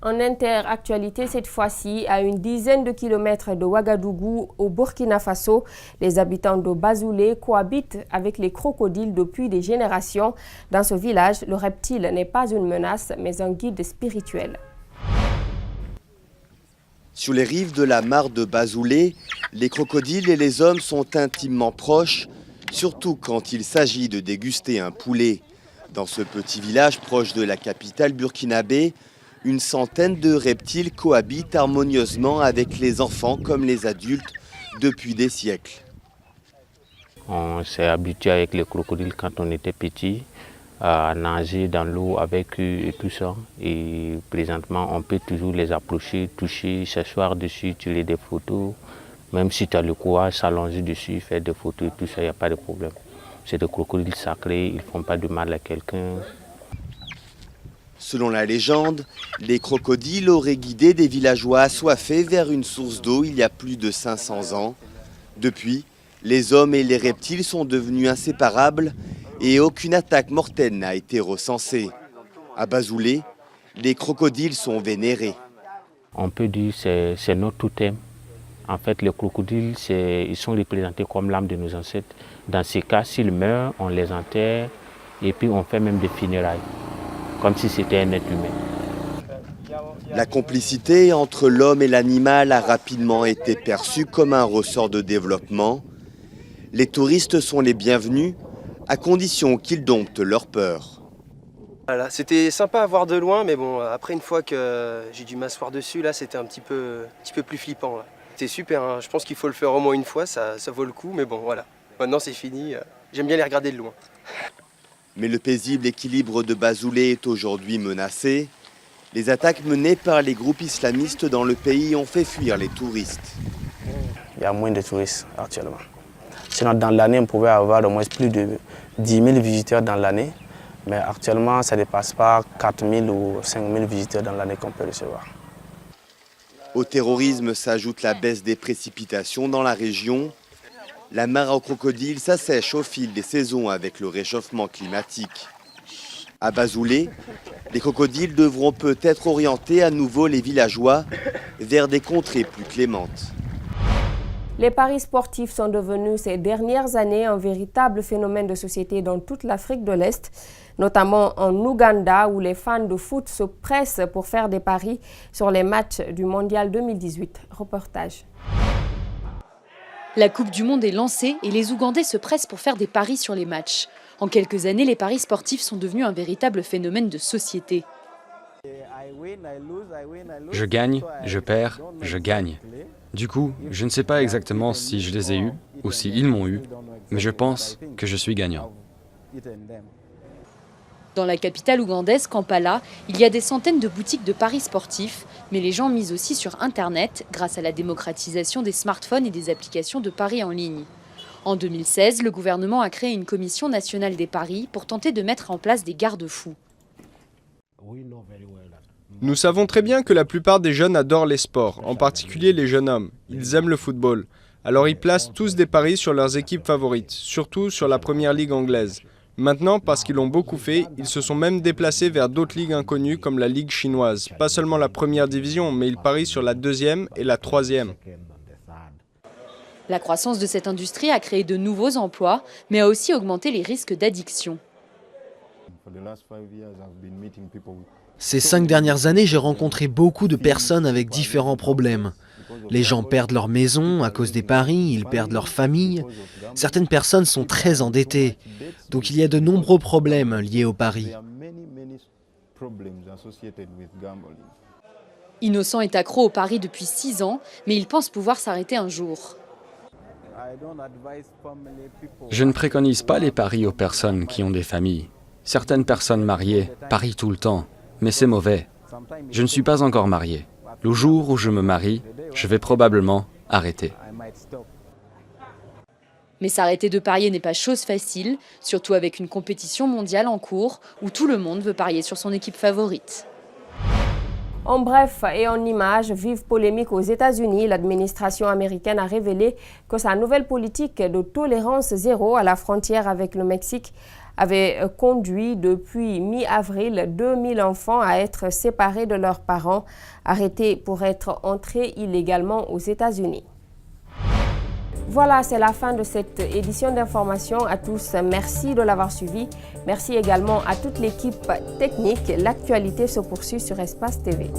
En interactualité, cette fois-ci, à une dizaine de kilomètres de Ouagadougou, au Burkina Faso, les habitants de Bazoulé cohabitent avec les crocodiles depuis des générations. Dans ce village, le reptile n'est pas une menace, mais un guide spirituel. Sur les rives de la mare de Bazoulé, les crocodiles et les hommes sont intimement proches, surtout quand il s'agit de déguster un poulet. Dans ce petit village proche de la capitale burkinabé, une centaine de reptiles cohabitent harmonieusement avec les enfants comme les adultes depuis des siècles. On s'est habitué avec les crocodiles quand on était petit, à nager dans l'eau avec eux et tout ça. Et présentement, on peut toujours les approcher, toucher, s'asseoir dessus, tirer des photos. Même si tu as le courage, s'allonger dessus, faire des photos et tout ça, il n'y a pas de problème. C'est des crocodiles sacrés, ils ne font pas de mal à quelqu'un. Selon la légende, les crocodiles auraient guidé des villageois assoiffés vers une source d'eau il y a plus de 500 ans. Depuis, les hommes et les reptiles sont devenus inséparables et aucune attaque mortelle n'a été recensée. À Bazoulé, les crocodiles sont vénérés. On peut dire que c'est notre totem. En fait, les crocodiles, ils sont représentés comme l'âme de nos ancêtres. Dans ces cas, s'ils meurent, on les enterre et puis on fait même des funérailles, comme si c'était un être humain. La complicité entre l'homme et l'animal a rapidement été perçue comme un ressort de développement. Les touristes sont les bienvenus, à condition qu'ils domptent leur peur. Voilà, c'était sympa à voir de loin, mais bon, après une fois que j'ai dû m'asseoir dessus, là, c'était un petit peu plus flippant. Là. C'était super, hein. Je pense qu'il faut le faire au moins une fois, ça vaut le coup, mais bon, voilà. Maintenant, c'est fini. J'aime bien les regarder de loin. Mais le paisible équilibre de Bazoulé est aujourd'hui menacé. Les attaques menées par les groupes islamistes dans le pays ont fait fuir les touristes. Il y a moins de touristes actuellement. Sinon, dans l'année, on pouvait avoir au moins plus de 10 000 visiteurs dans l'année. Mais actuellement, ça ne dépasse pas 4 000 ou 5 000 visiteurs dans l'année qu'on peut recevoir. Au terrorisme s'ajoute la baisse des précipitations dans la région. La mare aux crocodiles s'assèche au fil des saisons avec le réchauffement climatique. À Bazoulé, les crocodiles devront peut-être orienter à nouveau les villageois vers des contrées plus clémentes. Les paris sportifs sont devenus ces dernières années un véritable phénomène de société dans toute l'Afrique de l'Est, notamment en Ouganda où les fans de foot se pressent pour faire des paris sur les matchs du Mondial 2018. Reportage. La Coupe du Monde est lancée et les Ougandais se pressent pour faire des paris sur les matchs. En quelques années, les paris sportifs sont devenus un véritable phénomène de société. Je gagne, je perds, je gagne. Du coup, je ne sais pas exactement si je les ai eus ou si ils m'ont eu, mais je pense que je suis gagnant. Dans la capitale ougandaise, Kampala, il y a des centaines de boutiques de paris sportifs, mais les gens misent aussi sur Internet grâce à la démocratisation des smartphones et des applications de paris en ligne. En 2016, le gouvernement a créé une commission nationale des paris pour tenter de mettre en place des garde-fous. Nous savons très bien que la plupart des jeunes adorent les sports, en particulier les jeunes hommes. Ils aiment le football. Alors ils placent tous des paris sur leurs équipes favorites, surtout sur la première ligue anglaise. Maintenant, parce qu'ils l'ont beaucoup fait, ils se sont même déplacés vers d'autres ligues inconnues comme la ligue chinoise. Pas seulement la première division, mais ils parient sur la deuxième et la troisième. La croissance de cette industrie a créé de nouveaux emplois, mais a aussi augmenté les risques d'addiction. Ces 5 dernières années, j'ai rencontré beaucoup de personnes avec différents problèmes. Les gens perdent leur maison à cause des paris, ils perdent leur famille. Certaines personnes sont très endettées. Donc il y a de nombreux problèmes liés aux paris. Innocent est accro aux paris depuis 6 ans, mais il pense pouvoir s'arrêter un jour. Je ne préconise pas les paris aux personnes qui ont des familles. Certaines personnes mariées parient tout le temps, mais c'est mauvais. Je ne suis pas encore marié. Le jour où je me marie, je vais probablement arrêter. Mais s'arrêter de parier n'est pas chose facile, surtout avec une compétition mondiale en cours où tout le monde veut parier sur son équipe favorite. En bref et en images, vive polémique aux États-Unis, l'administration américaine a révélé que sa nouvelle politique de tolérance zéro à la frontière avec le Mexique avait conduit depuis mi-avril 2000 enfants à être séparés de leurs parents, arrêtés pour être entrés illégalement aux États-Unis. Voilà, c'est la fin de cette édition d'information. À tous, merci de l'avoir suivi. Merci également à toute l'équipe technique. L'actualité se poursuit sur Espace TV.